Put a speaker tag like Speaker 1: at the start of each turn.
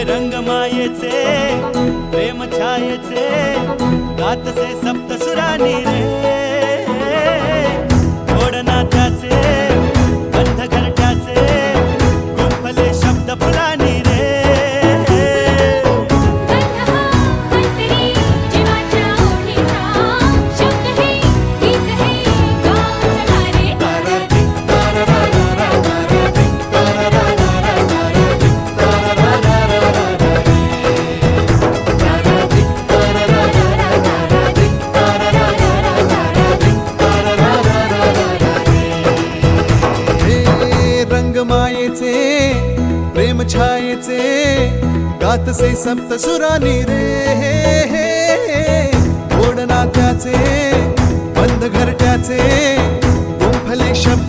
Speaker 1: रंगमायेचे प्रेम छायेचे गातसे सप्तसुरानी रे गोड नात्याचे बंध घरट्याचे गुंफले शब्द फुलानी रे
Speaker 2: रंगमायेचे प्रेम छायेचे गातसे सप्तसुरानी रे गोड नात्याचे बंद घरट्याचे गुंफले शब्द